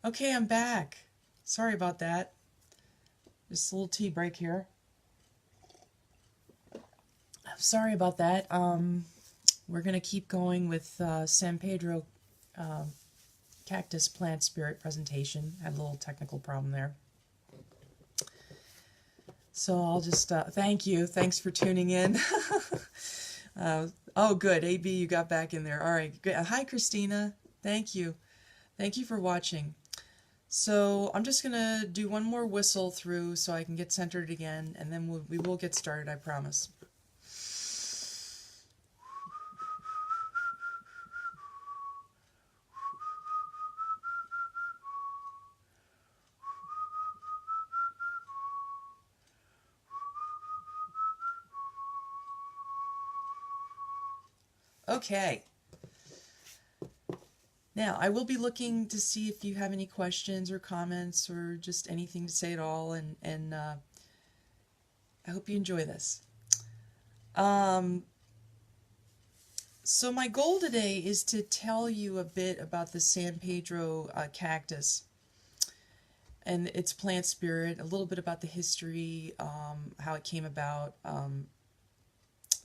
Okay, I'm back. Sorry about that. Just a little tea break here. Sorry about that. We're gonna keep going with San Pedro cactus plant spirit presentation. Had a little technical problem there. So I'll just thank you. Thanks for tuning in. Oh, good. AB, you got back in there. All right. Good. Hi, Christina. Thank you. Thank you for watching. So I'm just going to do one more whistle through so I can get centered again, and then we will get started, I promise. Okay. Now, I will be looking to see if you have any questions or comments or just anything to say at all, and I hope you enjoy this. Um, so my goal today is to tell you a bit about the San Pedro cactus and its plant spirit, a little bit about the history, how it came about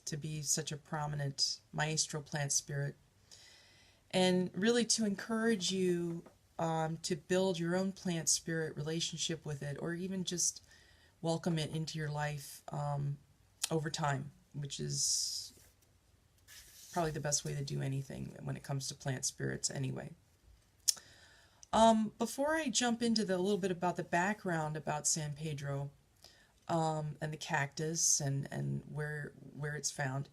to be such a prominent maestro plant spirit, and really to encourage you to build your own plant spirit relationship with it, or even just welcome it into your life over time, which is probably the best way to do anything when it comes to plant spirits anyway. Before I jump into a little bit about the background about San Pedro and the cactus and where it's found,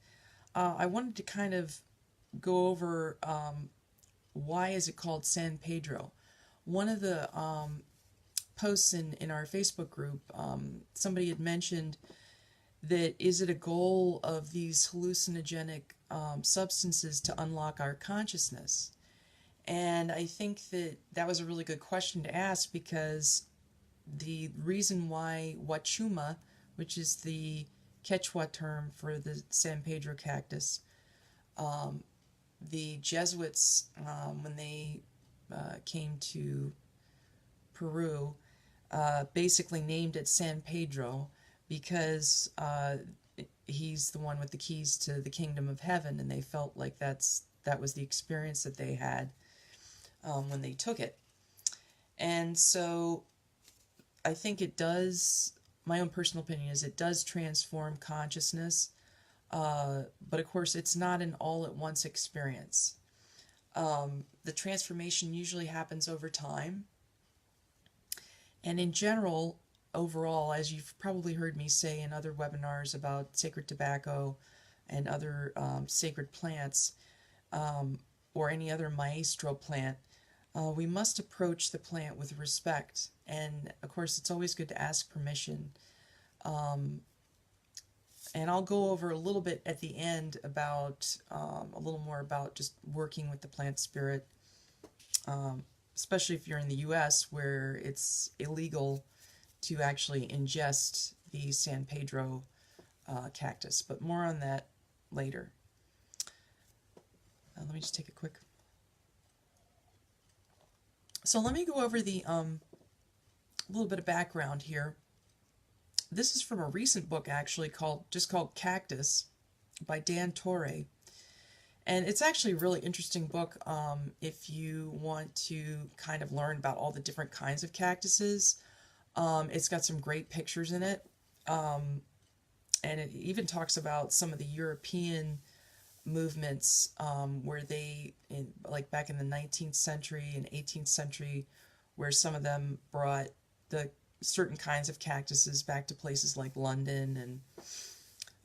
I wanted to kind of go over why is it called San Pedro. One of the posts in our Facebook group, somebody had mentioned that is it a goal of these hallucinogenic substances to unlock our consciousness? And I think that was a really good question to ask, because the reason why huachuma, which is the Quechua term for the San Pedro cactus, the Jesuits, when they came to Peru, basically named it San Pedro because he's the one with the keys to the kingdom of heaven, and they felt like that was the experience that they had when they took it. And so I think it does, my own personal opinion is it does transform consciousness, but of course it's not an all-at-once experience. The transformation usually happens over time. And in general, overall, as you've probably heard me say in other webinars about sacred tobacco and other sacred plants, or any other maestro plant, we must approach the plant with respect. And of course, it's always good to ask permission. And I'll go over a little bit at the end about a little more about just working with the plant spirit, especially if you're in the US, where it's illegal to actually ingest the San Pedro cactus. But more on that later. Let me just take a quick. So let me go over the little bit of background here. This is from a recent book, actually, called Cactus by Dan Torre. And it's actually a really interesting book if you want to kind of learn about all the different kinds of cactuses. It's got some great pictures in it. And it even talks about some of the European movements where they, like back in the 19th century and 18th century, where some of them brought the certain kinds of cactuses back to places like London and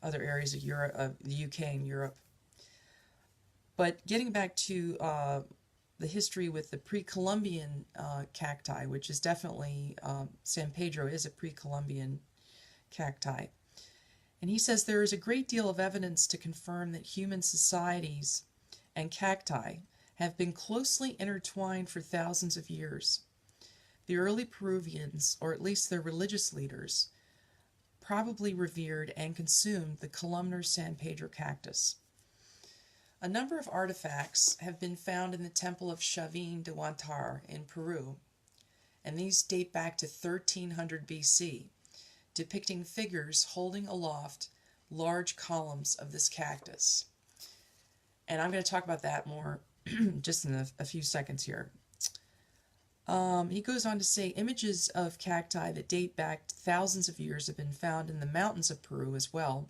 other areas of Europe, the UK and Europe. But getting back to the history with the pre-Columbian cacti, which is definitely, San Pedro is a pre-Columbian cacti. And he says there is a great deal of evidence to confirm that human societies and cacti have been closely intertwined for thousands of years. The early Peruvians, or at least their religious leaders, probably revered and consumed the columnar San Pedro cactus. A number of artifacts have been found in the temple of Chavín de Huantar in Peru, and these date back to 1300 BC, depicting figures holding aloft large columns of this cactus. And I'm going to talk about that more just in a few seconds here. He goes on to say images of cacti that date back thousands of years have been found in the mountains of Peru as well.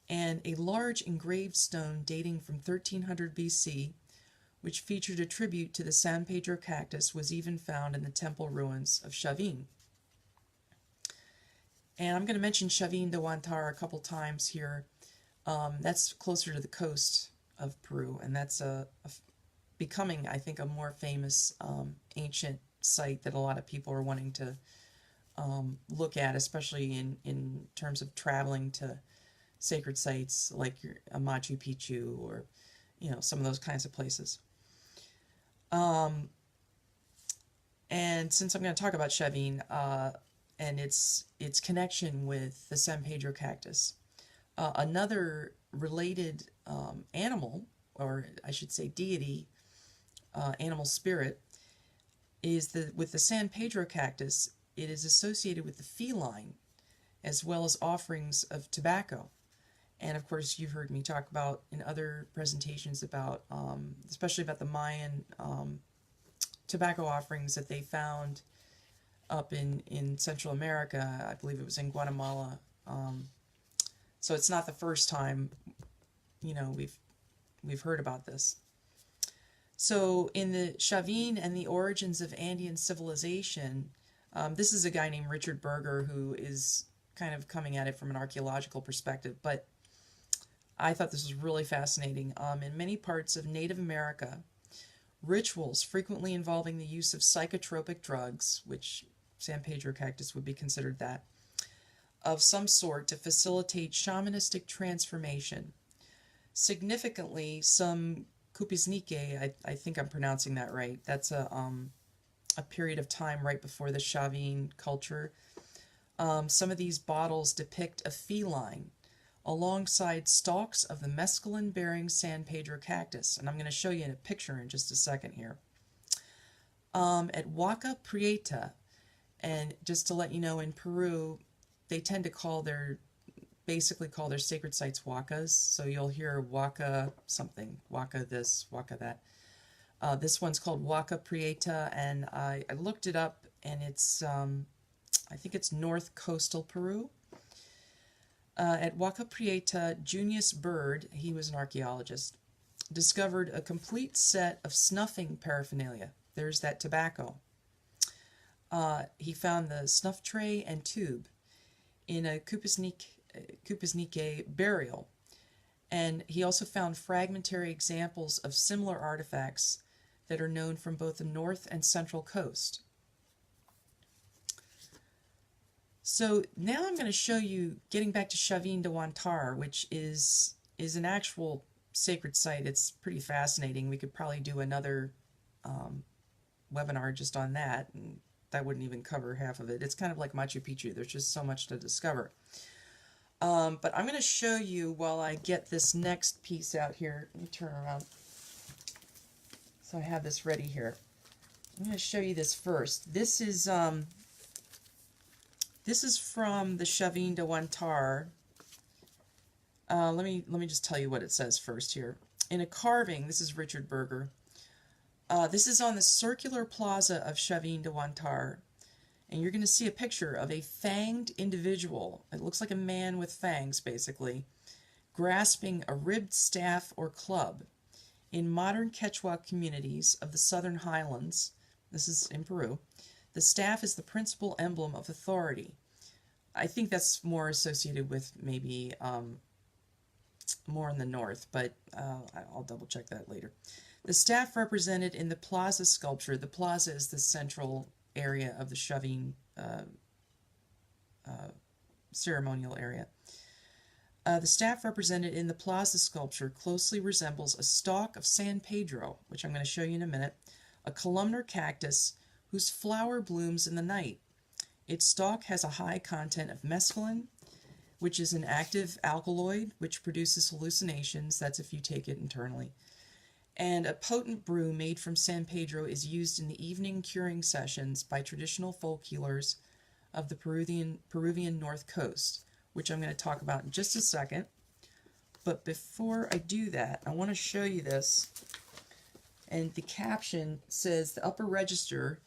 And a large engraved stone dating from 1300 BC, which featured a tribute to the San Pedro cactus, was even found in the temple ruins of Chavín. And I'm going to mention Chavín de Huantar a couple times here. That's closer to the coast of Peru, and that's becoming, I think, a more famous ancient site that a lot of people are wanting to look at, especially in terms of traveling to sacred sites like Machu Picchu or, some of those kinds of places. And since I'm going to talk about Chavín and its connection with the San Pedro cactus, another related animal, or I should say deity, animal spirit, is with the San Pedro cactus, it is associated with the feline, as well as offerings of tobacco. And of course, you've heard me talk about in other presentations about, especially about the Mayan tobacco offerings that they found up in Central America. I believe it was in Guatemala. So it's not the first time, we've heard about this. So in the Chavín and the Origins of Andean Civilization, this is a guy named Richard Berger who is kind of coming at it from an archaeological perspective, but I thought this was really fascinating. In many parts of Native America, rituals frequently involving the use of psychotropic drugs, which San Pedro cactus would be considered that, of some sort to facilitate shamanistic transformation. Significantly, some Kupisnike, I think I'm pronouncing that right. That's a period of time right before the Chavín culture. Some of these bottles depict a feline alongside stalks of the mescaline-bearing San Pedro cactus. And I'm going to show you in a picture in just a second here. At Huaca Prieta, and just to let you know, in Peru, they tend to basically call their sacred sites huacas. So you'll hear huaca something, huaca this, huaca that. This one's called Huaca Prieta, and I looked it up, and it's, I think it's north coastal Peru. At Huaca Prieta, Junius Bird, he was an archaeologist, discovered a complete set of snuffing paraphernalia. There's that tobacco. He found the snuff tray and tube in a Kupisnike burial. And he also found fragmentary examples of similar artifacts that are known from both the north and central coast. So now I'm going to show you, getting back to Chavín de Huantar, which is an actual sacred site. It's pretty fascinating. We could probably do another webinar just on that, and that wouldn't even cover half of it. It's kind of like Machu Picchu. There's just so much to discover. But I'm going to show you while I get this next piece out here. Let me turn around so I have this ready here. I'm going to show you this first. This is from the Chavín de Huantar. Let me just tell you what it says first here. In a carving, this is Richard Berger. This is on the circular plaza of Chavín de Huantar, and you're going to see a picture of a fanged individual. It looks like a man with fangs, basically, grasping a ribbed staff or club. In modern Quechua communities of the southern highlands, this is in Peru, the staff is the principal emblem of authority. I think that's more associated with maybe more in the north, but I'll double check that later. The staff represented in the plaza sculpture. The plaza is the central area of the Chavín ceremonial area. The staff represented in the plaza sculpture closely resembles a stalk of San Pedro, which I'm going to show you in a minute, a columnar cactus whose flower blooms in the night. Its stalk has a high content of mescaline, which is an active alkaloid which produces hallucinations. That's if you take it internally. And a potent brew made from San Pedro is used in the evening curing sessions by traditional folk healers of the Peruvian North Coast, which I'm going to talk about in just a second. But before I do that, I want to show you this. And the caption says, the upper register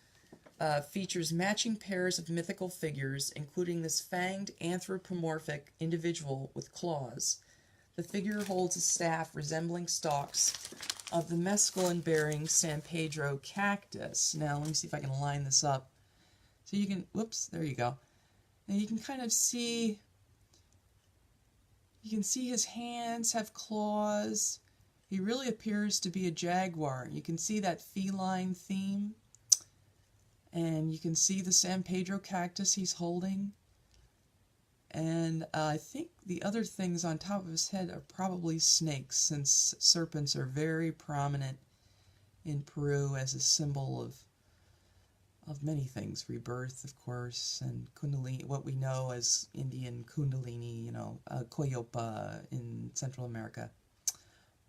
features matching pairs of mythical figures, including this fanged anthropomorphic individual with claws. The figure holds a staff resembling stalks of the mescaline-bearing San Pedro cactus. Now, let me see if I can line this up. So you can, whoops, there you go. Now you can kind of see, you can see his hands have claws. He really appears to be a jaguar. You can see that feline theme. And you can see the San Pedro cactus he's holding. And I think the other things on top of his head are probably snakes, since serpents are very prominent in Peru as a symbol of many things. Rebirth, of course, and Kundalini, what we know as Indian Kundalini, Coyopa in Central America.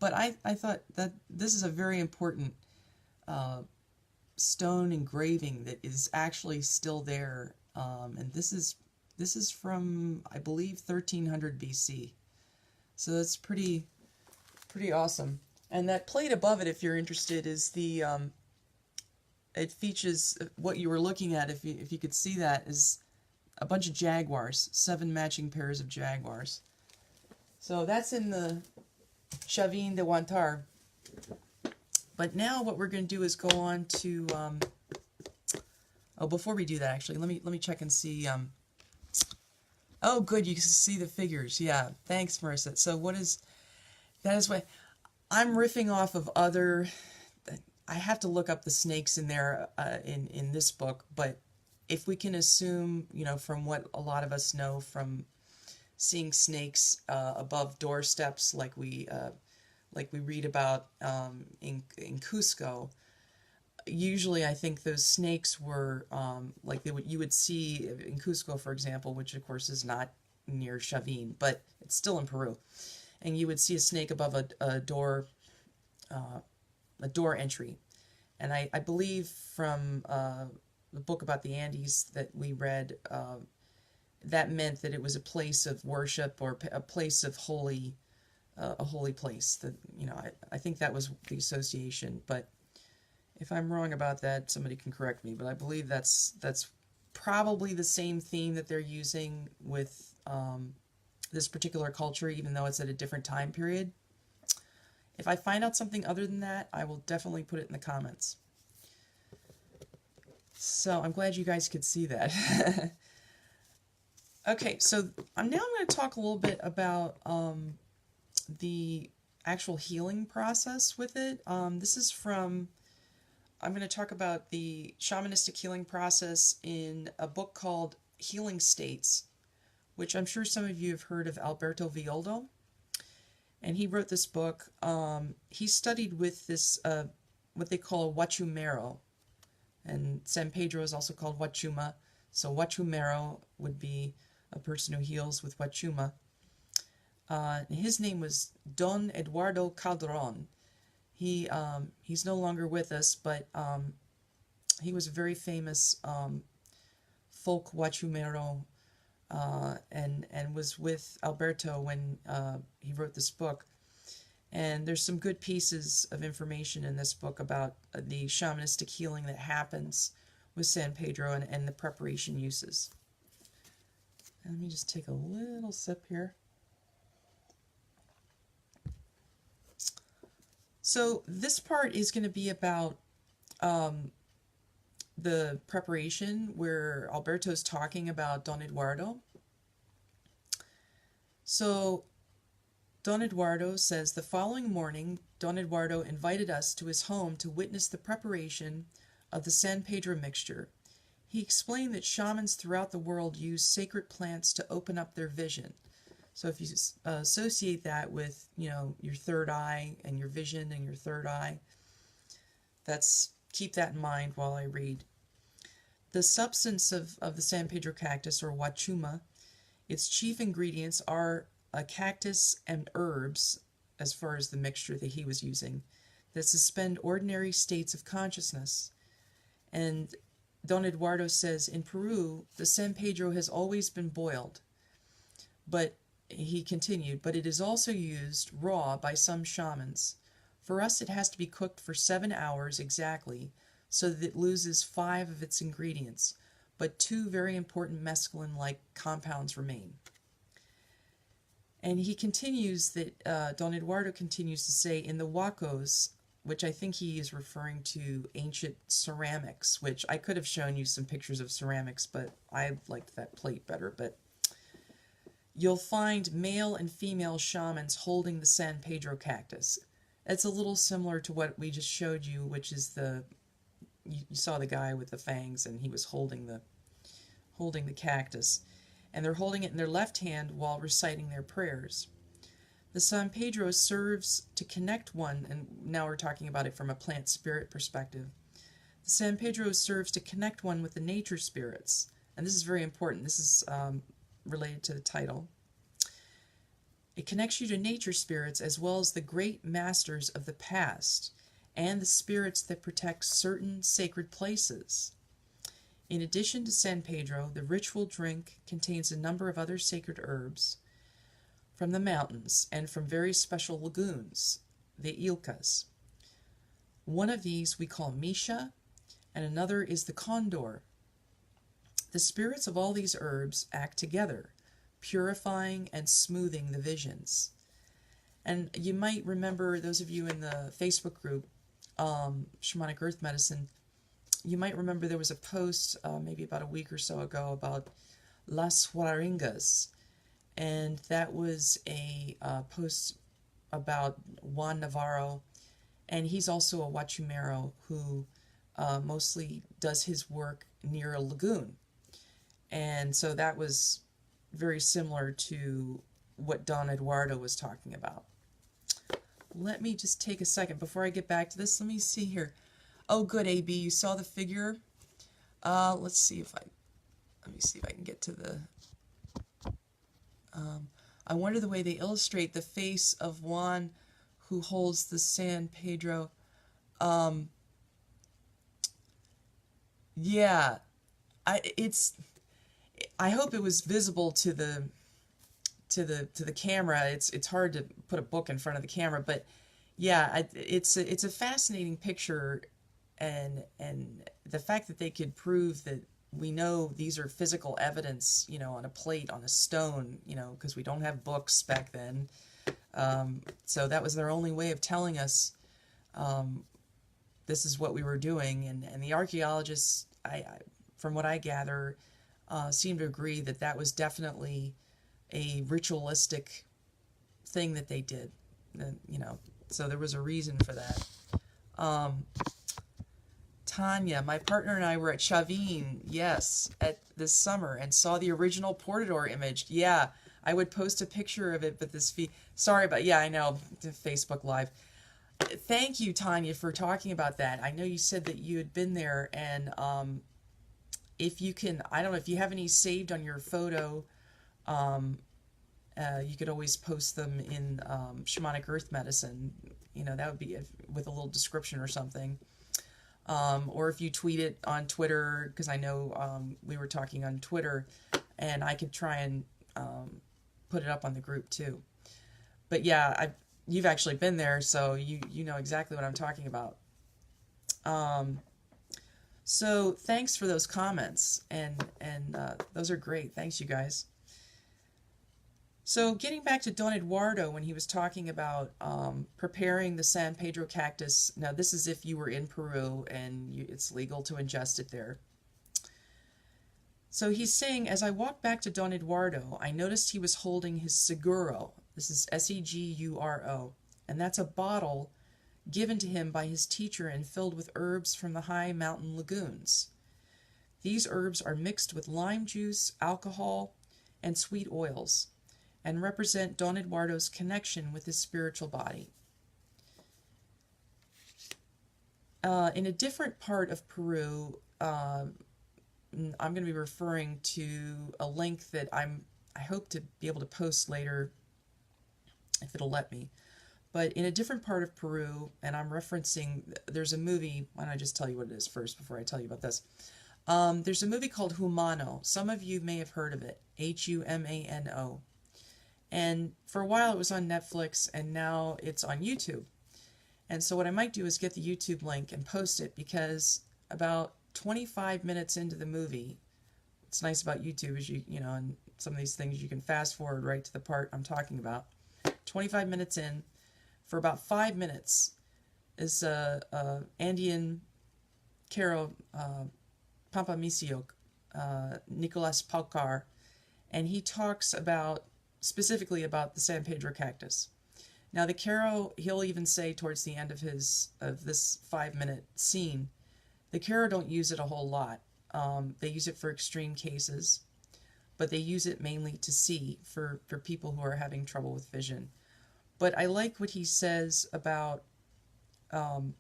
But I thought that this is a very important stone engraving that is actually still there, and this is from, I believe, 1300 BC. So that's pretty awesome. And that plate above it, if you're interested, is the it features what you were looking at. If you could see that, is a bunch of jaguars, 7 matching pairs of jaguars. So that's in the Chavín de Huantar. But now what we're going to do is go on to before we do that, actually, let me check and see. Oh, good, you can see the figures. Yeah, thanks, Marissa. So that is what I'm riffing off of other. I have to look up the snakes in there in this book, but if we can assume, from what a lot of us know from seeing snakes above doorsteps, like we read about in Cusco. Usually, I think those snakes were you would see in Cusco, for example, which of course is not near Chavín, but it's still in Peru, and you would see a snake above a door entry, and I believe from the book about the Andes that we read, that meant that it was a place of worship or a place of a holy place. That I think that was the association, but if I'm wrong about that, somebody can correct me. But I believe that's probably the same theme that they're using with this particular culture, even though it's at a different time period. If I find out something other than that, I will definitely put it in the comments. So I'm glad you guys could see that. Okay, so I'm going to talk a little bit about the actual healing process with it. I'm going to talk about the shamanistic healing process in a book called Healing States, which I'm sure some of you have heard of Alberto Villoldo. And he wrote this book. He studied with this, what they call a huachumero. And San Pedro is also called huachuma. So huachumero would be a person who heals with huachuma. His name was Don Eduardo Calderón. He's no longer with us, but he was a very famous folk huachumero, and was with Alberto when he wrote this book. And there's some good pieces of information in this book about the shamanistic healing that happens with San Pedro and the preparation uses. And let me just take a little sip here. So this part is going to be about the preparation, where Alberto's talking about Don Eduardo. So Don Eduardo says, the following morning, Don Eduardo invited us to his home to witness the preparation of the San Pedro mixture. He explained that shamans throughout the world use sacred plants to open up their vision. So if you associate that with, your third eye and your vision and your third eye, keep that in mind while I read. The substance of the San Pedro cactus, or huachuma, its chief ingredients are a cactus and herbs, as far as the mixture that he was using. that suspend ordinary states of consciousness. And Don Eduardo says, in Peru, the San Pedro has always been boiled. But he continued, but it is also used raw by some shamans. For us, it has to be cooked for 7 hours exactly, so that it loses 5 of its ingredients, but 2 very important mescaline-like compounds remain. And he continues that, Don Eduardo continues to say, in the huacos, which I think he is referring to ancient ceramics, which I could have shown you some pictures of ceramics, but I liked that plate better. But you'll find male and female shamans holding the San Pedro cactus. It's a little similar to what we just showed you, which is you saw the guy with the fangs, and he was holding the cactus. And they're holding it in their left hand while reciting their prayers. The San Pedro serves to connect one, and now we're talking about it from a plant spirit perspective. The San Pedro serves to connect one with the nature spirits. And this is very important. This is related to the title. It connects you to nature spirits as well as the great masters of the past and the spirits that protect certain sacred places. In addition to San Pedro, the ritual drink contains a number of other sacred herbs from the mountains and from very special lagoons, the Ilcas. One of these we call Misha, and another is the Condor. The spirits of all these herbs act together, purifying and smoothing the visions. And you might remember, those of you in the Facebook group, Shamanic Earth Medicine, you might remember there was a post maybe about a week or so ago about Las Huaringas. And that was a post about Juan Navarro, and he's also a huachumero who mostly does his work near a lagoon. And so that was very similar to what Don Eduardo was talking about. Let me just take a second before I get back to this. Let me see here. Oh, good, AB, you saw the figure. Let me see if I can get to the. I wonder the way they illustrate the face of Juan, who holds the San Pedro. Yeah, I hope it was visible to the camera. It's hard to put a book in front of the camera, but yeah, it's a fascinating picture, and the fact that they could prove that we know these are physical evidence, on a plate, on a stone, because we don't have books back then. So that was their only way of telling us this is what we were doing, and the archaeologists, from what I gather, seem to agree that that was definitely a ritualistic thing that they did, so there was a reason for that. Tanya, my partner and I were at Chavín, yes, this summer, and saw the original Portador image. Yeah, I would post a picture of it, but sorry about, yeah, I know, Facebook Live. Thank you, Tanya, for talking about that. I know you said that you had been there, and if you can, I don't know, if you have any saved on your photo, you could always post them in Shamanic Earth Medicine. That would be with a little description or something. Or if you tweet it on Twitter, because I know we were talking on Twitter, and I could try and put it up on the group too. But yeah, you've actually been there, so you know exactly what I'm talking about. So thanks for those comments, and those are great. Thanks, you guys. So getting back to Don Eduardo, when he was talking about preparing the San Pedro cactus, now this is if you were in Peru and it's legal to ingest it there. So he's saying, as I walked back to Don Eduardo, I noticed he was holding his seguro. This is S-E-G-U-R-O, and that's a bottle given to him by his teacher and filled with herbs from the high mountain lagoons. These herbs are mixed with lime juice, alcohol, and sweet oils, and represent Don Eduardo's connection with his spiritual body. In a different part of Peru, I'm going to be referring to a link that I hope to be able to post later, if it'll let me. but in a different part of Peru, and I'm referencing, there's a movie, why don't I just tell you what it is first before I tell you about this? There's a movie called Humano. Some of you may have heard of it, Humano. And for a while it was on Netflix, and now it's on YouTube. And so what I might do is get the YouTube link and post it, because about 25 minutes into the movie, what's nice about YouTube is and some of these things you can fast forward right to the part I'm talking about. 25 minutes in, for about 5 minutes, is Andean Caro Pampamisio, Nicolas Paucar, and he talks specifically about the San Pedro cactus. Now the Caro, he'll even say towards the end of this 5-minute scene, the Caro don't use it a whole lot. They use it for extreme cases, but they use it mainly to see for people who are having trouble with vision. But I like what he says about the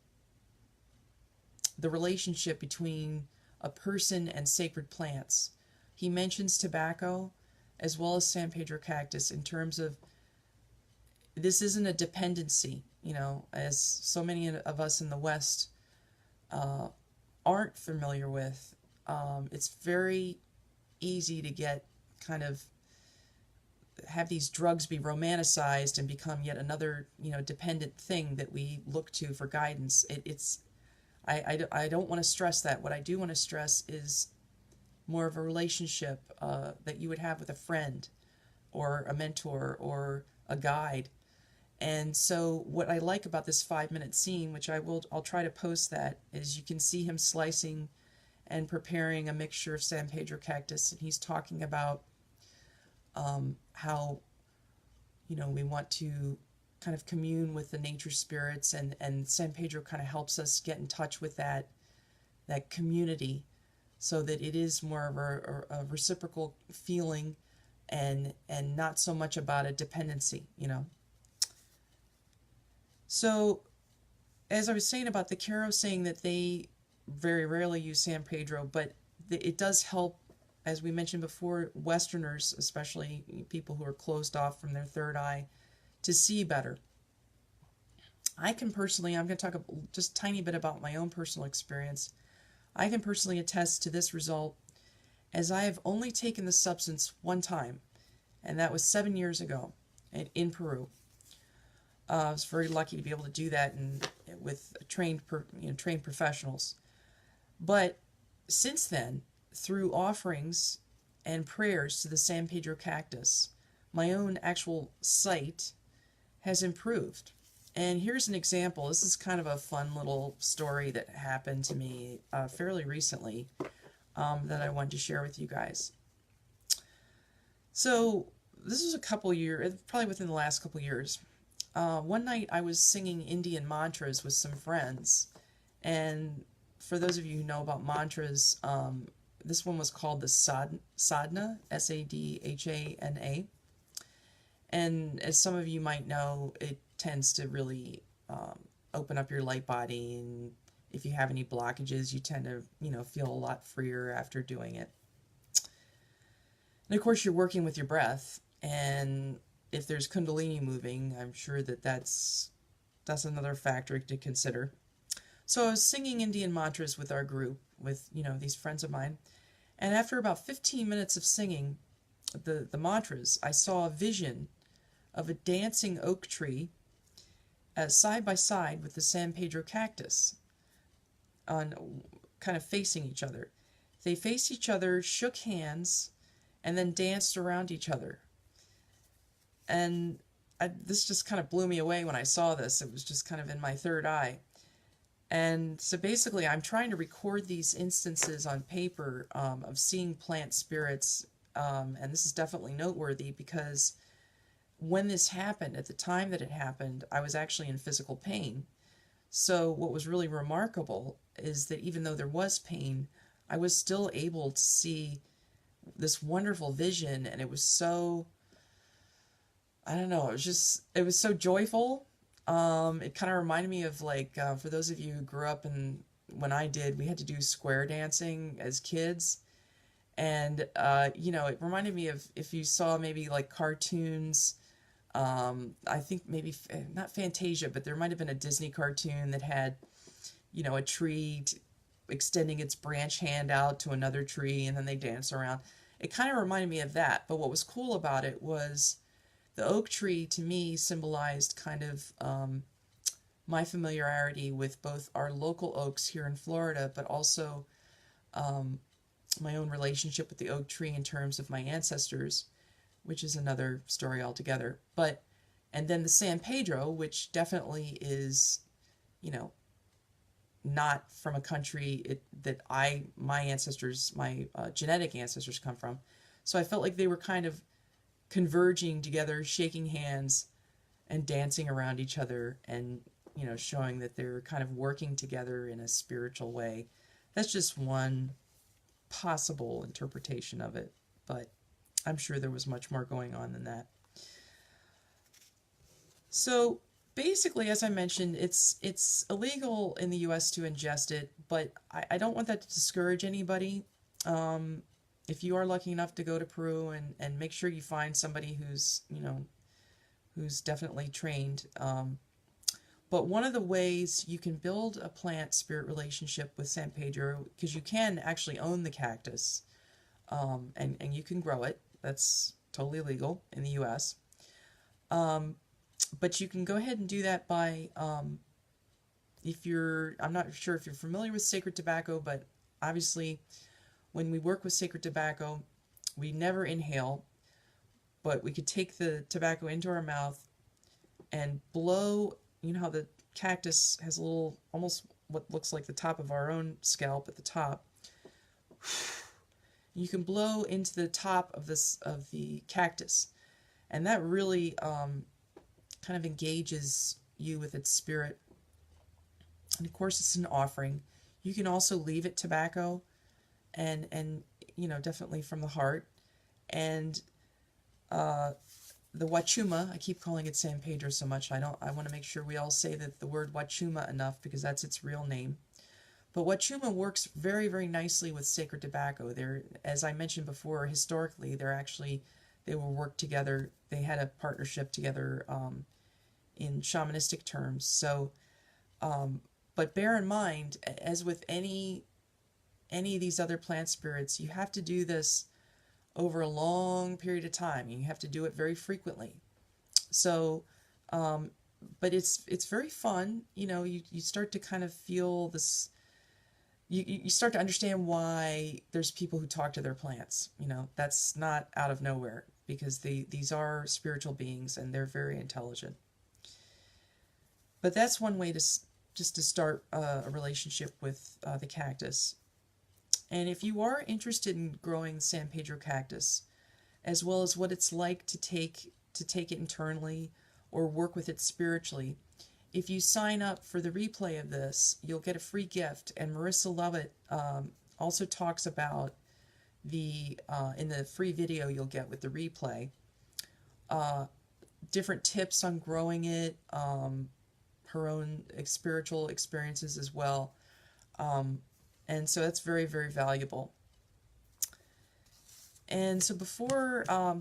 relationship between a person and sacred plants. He mentions tobacco as well as San Pedro cactus in terms of this isn't a dependency, as so many of us in the West aren't familiar with. It's very easy to get have these drugs be romanticized and become yet another, dependent thing that we look to for guidance. I don't want to stress that. What I do want to stress is more of a relationship that you would have with a friend or a mentor or a guide. And so what I like about this 5-minute scene, which I'll try to post that, is you can see him slicing and preparing a mixture of San Pedro cactus, and he's talking about how we want to kind of commune with the nature spirits, and San Pedro kind of helps us get in touch with that community, so that it is more of a reciprocal feeling and not so much about a dependency. So as I was saying about the Caro saying that they very rarely use San Pedro, but it does help, as we mentioned before, Westerners, especially people who are closed off from their third eye, to see better. I'm going to talk just a tiny bit about my own personal experience. I can personally attest to this result, as I have only taken the substance one time, and that was 7 years ago in Peru. I was very lucky to be able to do that with trained professionals. But since then, through offerings and prayers to the San Pedro cactus, my own actual sight has improved. And here's an example. This is kind of a fun little story that happened to me fairly recently that I wanted to share with you guys. So this was a couple years, probably within the last couple years. One night I was singing Indian mantras with some friends, and for those of you who know about mantras, this one was called the sadhana, S-A-D-H-A-N-A, and as some of you might know, it tends to really open up your light body, and if you have any blockages, you tend to feel a lot freer after doing it. And of course, you're working with your breath, and if there's kundalini moving, I'm sure that's another factor to consider. So I was singing Indian mantras with our group, with these friends of mine, and after about 15 minutes of singing the mantras, I saw a vision of a dancing oak tree side by side with the San Pedro cactus, on kind of facing each other. They faced each other, shook hands, and then danced around each other. And this just kind of blew me away when I saw this. It was just kind of in my third eye. And so basically, I'm trying to record these instances on paper of seeing plant spirits, and this is definitely noteworthy because when this happened, at the time that it happened, I was actually in physical pain. So what was really remarkable is that even though there was pain, I was still able to see this wonderful vision, and it was so, I don't know, it was so joyful. It kind of reminded me of for those of you who grew up when I did, we had to do square dancing as kids. And, it reminded me of if you saw maybe like cartoons I think maybe, not Fantasia, but there might have been a Disney cartoon that had, a tree extending its branch hand out to another tree, and then they dance around. It kind of reminded me of that, but what was cool about it was the oak tree to me symbolized kind of my familiarity with both our local oaks here in Florida, but also my own relationship with the oak tree in terms of my ancestors, which is another story altogether. And then the San Pedro, which definitely is, not from a country that my ancestors, my genetic ancestors come from. So I felt like they were kind of converging together, shaking hands and dancing around each other, and, showing that they're kind of working together in a spiritual way. That's just one possible interpretation of it, but I'm sure there was much more going on than that. So basically, as I mentioned, it's illegal in the U.S. to ingest it, but I don't want that to discourage anybody. If you are lucky enough to go to Peru, and make sure you find somebody who's definitely trained. But one of the ways you can build a plant-spirit relationship with San Pedro, because you can actually own the cactus, and you can grow it. That's totally legal in the U.S. But you can go ahead and do that by, I'm not sure if you're familiar with sacred tobacco, but obviously when we work with sacred tobacco, we never inhale, but we could take the tobacco into our mouth and blow. You know how the cactus has a little, almost what looks like the top of our own scalp at the top. You can blow into the top of the cactus, and that really kind of engages you with its spirit. And of course, it's an offering. You can also leave it tobacco, and definitely from the heart. And the huachuma, I keep calling it San Pedro so much. I want to make sure we all say that the word huachuma enough, because that's its real name. But huachuma works very, very nicely with sacred tobacco. As I mentioned before, historically, they will work together. They had a partnership together in shamanistic terms. So, but bear in mind, as with any of these other plant spirits, you have to do this over a long period of time. You have to do it very frequently. So, but it's very fun. You start to kind of feel this. You start to understand why there's people who talk to their plants. That's not out of nowhere, because these are spiritual beings and they're very intelligent. But that's one way to start a relationship with the cactus. And if you are interested in growing San Pedro cactus, as well as what it's like to take it internally or work with it spiritually, if you sign up for the replay of this, you'll get a free gift. And Marissa Lovett also talks about in the free video you'll get with the replay, different tips on growing it, her own spiritual experiences as well. And so that's very, very valuable. And so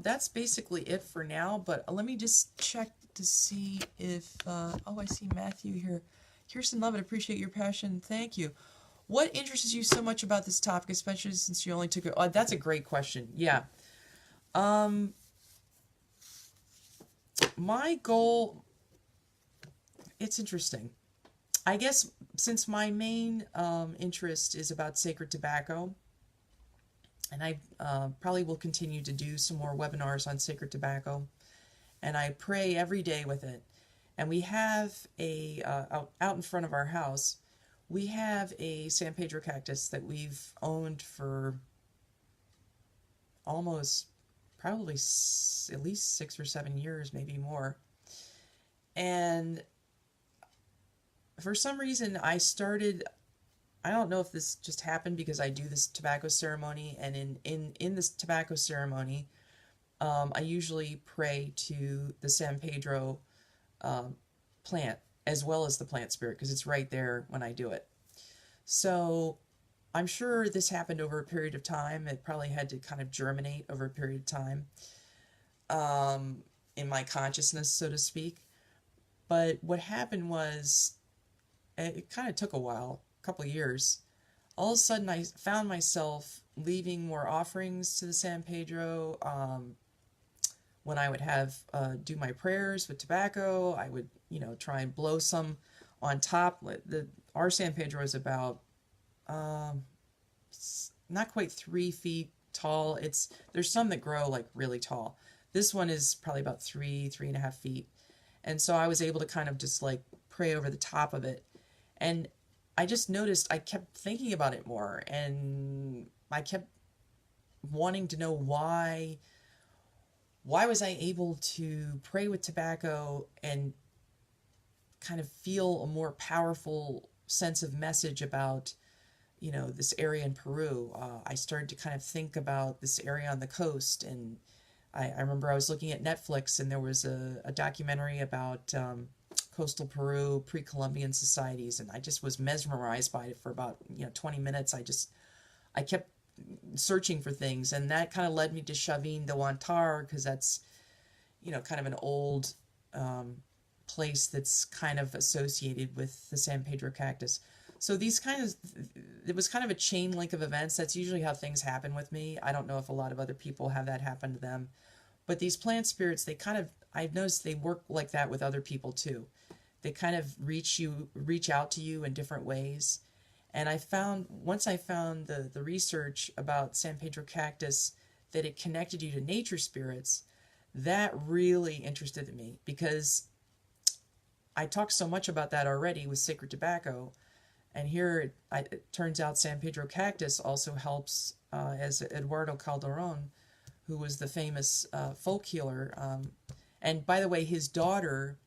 that's basically it for now, but let me just check to see if, I see Matthew here. Kirsten Lovett, appreciate your passion. Thank you. What interests you so much about this topic, especially since you only took it? Oh, that's a great question. Yeah. My goal, it's interesting. I guess since my main interest is about sacred tobacco, and I probably will continue to do some more webinars on sacred tobacco, and I pray every day with it. And we have out in front of our house, we have a San Pedro cactus that we've owned for almost probably at least 6 or 7 years, maybe more. And for some reason, I don't know if this just happened because I do this tobacco ceremony, and in this tobacco ceremony, I usually pray to the San Pedro plant as well as the plant spirit, because it's right there when I do it. So I'm sure this happened over a period of time. It probably had to kind of germinate over a period of time. in my consciousness, so to speak. But what happened was, it kind of took a while, a couple of years. All of a sudden, I found myself leaving more offerings to the San Pedro. When I would have do my prayers with tobacco, I would try and blow some on top. Our San Pedro is about not quite 3 feet tall. There's some that grow like really tall. This one is probably about 3.5 feet. And so I was able to kind of just like pray over the top of it. And I just noticed I kept thinking about it more, and I kept wanting to know why was I able to pray with tobacco and kind of feel a more powerful sense of message about this area in Peru. I started to kind of think about this area on the coast, and I remember I was looking at Netflix, and there was a documentary about coastal Peru, pre-Columbian societies, and I just was mesmerized by it for about 20 minutes. I kept searching for things, and that kind of led me to Chavín de Huantar, because that's kind of an old place that's kind of associated with the San Pedro cactus. So it was kind of a chain link of events. That's usually how things happen with me. I don't know if a lot of other people have that happen to them. But these plant spirits, I've noticed they work like that with other people too. They kind of reach out to you in different ways. And once I found the research about San Pedro cactus, that it connected you to nature spirits, that really interested me, because I talked so much about that already with sacred tobacco. And here it turns out San Pedro cactus also helps, as Eduardo Calderón, who was the famous folk healer. And by the way, his daughter,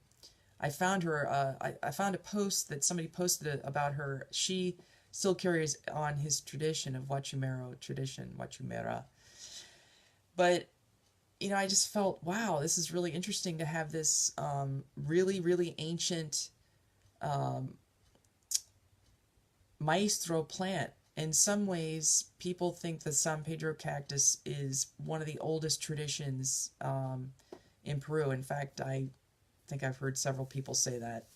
I found her, I found a post that somebody posted about her. She still carries on his tradition of huachumera. But, I just felt, wow, this is really interesting to have this really, really ancient maestro plant. In some ways, people think the San Pedro cactus is one of the oldest traditions in Peru. In fact, I think I've heard several people say that.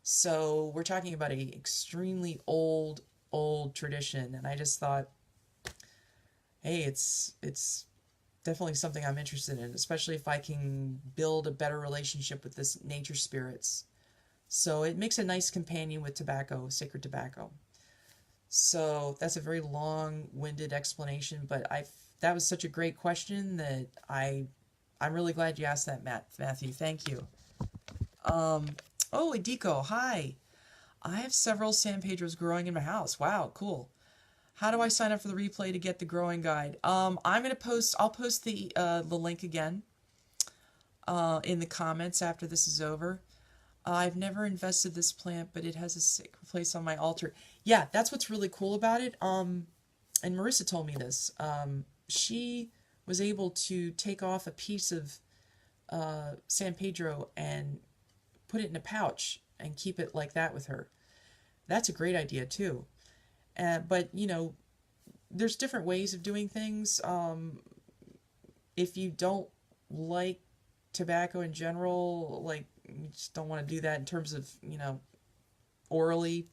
So we're talking about an extremely old tradition, and I just thought, hey, it's definitely something I'm interested in, especially if I can build a better relationship with this nature spirits. So it makes a nice companion with tobacco, sacred tobacco. So that's a very long-winded explanation, but that was such a great question that I'm really glad you asked that, Matthew. Thank you. Oh, Ediko, hi. I have several San Pedros growing in my house. Wow, cool. How do I sign up for the replay to get the growing guide? I'll post the link again in the comments after this is over. I've never invested this plant, but it has a sacred place on my altar. Yeah, that's what's really cool about it. And Marissa told me this. She was able to take off a piece of San Pedro and put it in a pouch and keep it like that with her. That's a great idea too. But there's different ways of doing things. If you don't like tobacco in general, like you just don't want to do that in terms of orally,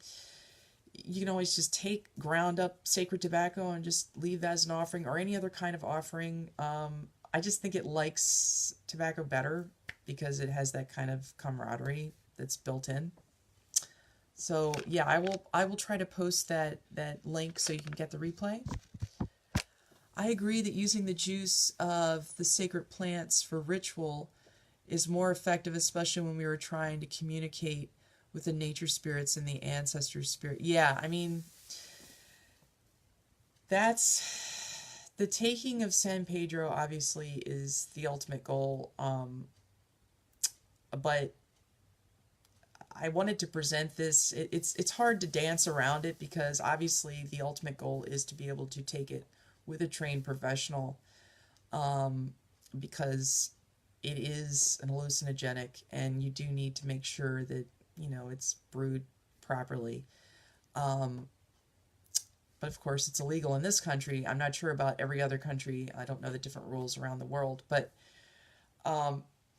you can always just take ground up sacred tobacco and just leave that as an offering, or any other kind of offering. I just think it likes tobacco better because it has that kind of camaraderie that's built in. So yeah, I will try to post that link so you can get the replay. I agree that using the juice of the sacred plants for ritual is more effective, especially when we were trying to communicate with the nature spirits and the ancestor spirit. Yeah, I mean, that's the taking of San Pedro obviously is the ultimate goal. But I wanted to present this. It's hard to dance around it, because obviously the ultimate goal is to be able to take it with a trained professional, because it is an hallucinogenic, and you do need to make sure that it's brewed properly. But of course, it's illegal in this country. I'm not sure about every other country. I don't know the different rules around the world, but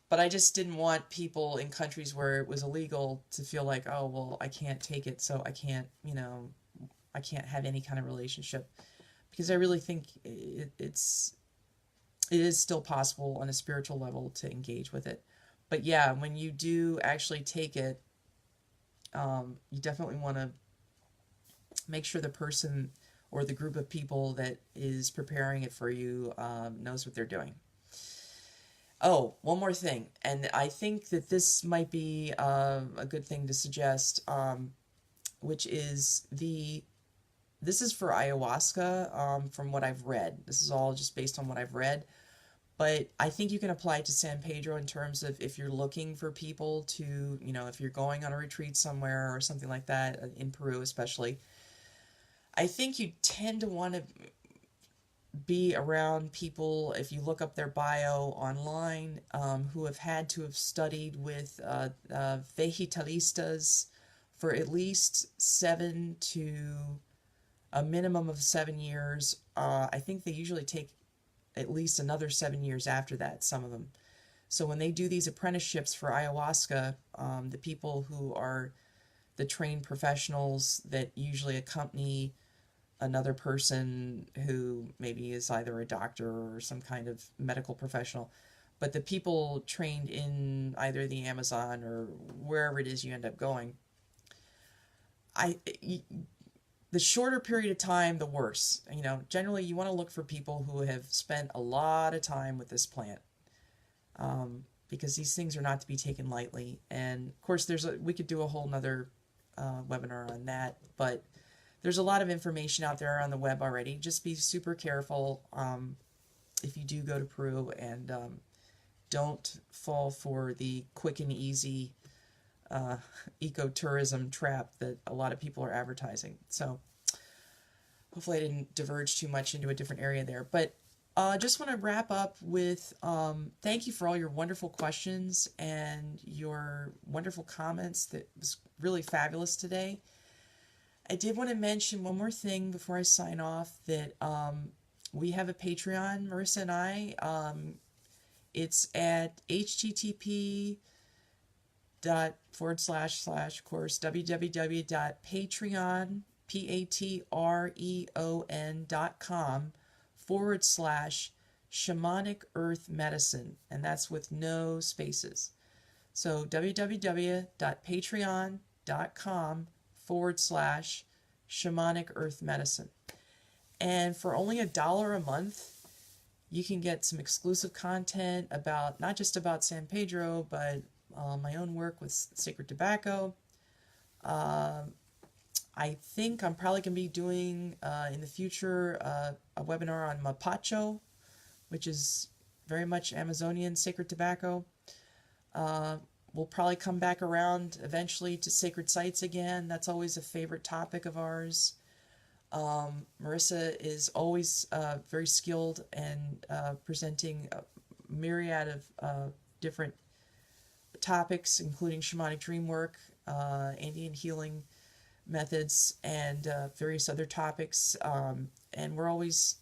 But I just didn't want people in countries where it was illegal to feel like, oh, well, I can't take it, so I can't, I can't have any kind of relationship. Because I really think it is still possible on a spiritual level to engage with it. But yeah, when you do actually take it, you definitely want to make sure the person or the group of people that is preparing it for you knows what they're doing. Oh, one more thing, and I think that this might be a good thing to suggest, which is this is for ayahuasca, from what I've read. This is all just based on what I've read, but I think you can apply it to San Pedro in terms of if you're looking for people to, if you're going on a retreat somewhere or something like that, in Peru especially. I think you tend to want to be around people, if you look up their bio online, who have had to have studied with vegetalistas for at least 7 to a minimum of 7 years. I think they usually take at least another 7 years after that, some of them. So when they do these apprenticeships for ayahuasca, the people who are the trained professionals that usually accompany another person who maybe is either a doctor or some kind of medical professional, but the people trained in either the Amazon or wherever it is you end up going, the shorter period of time, the worse. Generally you want to look for people who have spent a lot of time with this plant, because these things are not to be taken lightly. And of course, we could do a whole nother webinar on that, but there's a lot of information out there on the web already. Just be super careful if you do go to Peru, and don't fall for the quick and easy ecotourism trap that a lot of people are advertising. So hopefully I didn't diverge too much into a different area there. But I just want to wrap up with thank you for all your wonderful questions and your wonderful comments. That was really fabulous today. I did want to mention one more thing before I sign off, that we have a Patreon, Marissa and I. It's at http:// www.patreon.com/shamanic earth medicine, and that's with no spaces. So www.patreon.com/shamanic earth medicine. And for only $1 a month, you can get some exclusive content about, not just about San Pedro, but my own work with sacred tobacco. I think I'm probably going to be doing in the future a webinar on mapacho, which is very much Amazonian sacred tobacco. We'll probably come back around eventually to sacred sites again. That's always a favorite topic of ours. Marissa is always very skilled and presenting a myriad of different topics, including shamanic dream work, Indian healing methods, and various other topics. And we're always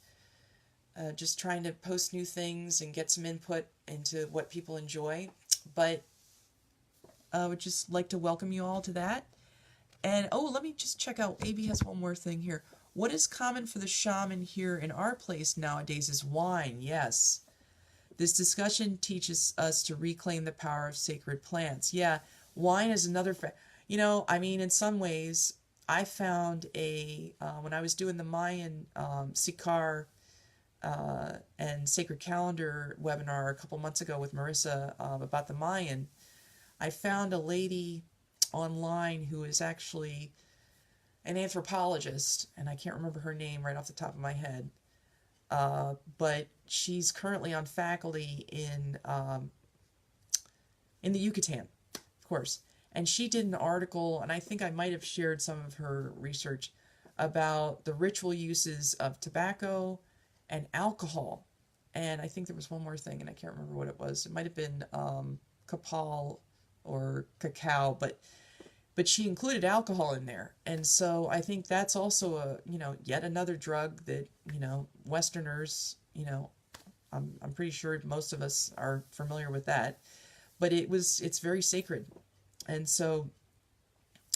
just trying to post new things and get some input into what people enjoy. But I would just like to welcome you all to that. And, let me just check out. AB has one more thing here. What is common for the shaman here in our place nowadays is wine. Yes. This discussion teaches us to reclaim the power of sacred plants. Yeah, wine is another... in some ways, I found when I was doing the Mayan Sikar and Sacred Calendar webinar a couple months ago with Marissa about the Mayan, I found a lady online who is actually an anthropologist, and I can't remember her name right off the top of my head, but she's currently on faculty in the Yucatan, of course. And she did an article, and I think I might have shared some of her research about the ritual uses of tobacco and alcohol. And I think there was one more thing, and I can't remember what it was. It might have been capal or cacao, but she included alcohol in there. And so I think that's also yet another drug that, Westerners, I'm pretty sure most of us are familiar with that. but it's very sacred. And so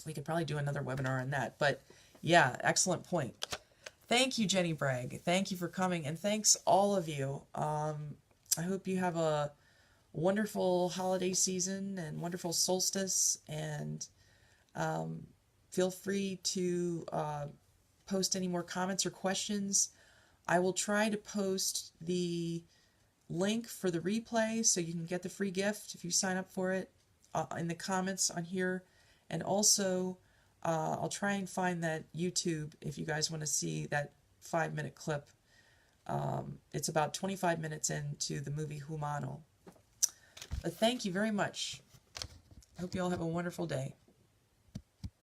we could probably do another webinar on that. But yeah, excellent point. Thank you, Jenny Bragg. Thank you for coming, and thanks all of you. I hope you have a wonderful holiday season and wonderful solstice, and feel free to post any more comments or questions. I will try to post the link for the replay so you can get the free gift if you sign up for it in the comments on here. And also, I'll try and find that YouTube if you guys want to see that 5-minute clip. It's about 25 minutes into the movie Humano. But thank you very much. I hope you all have a wonderful day.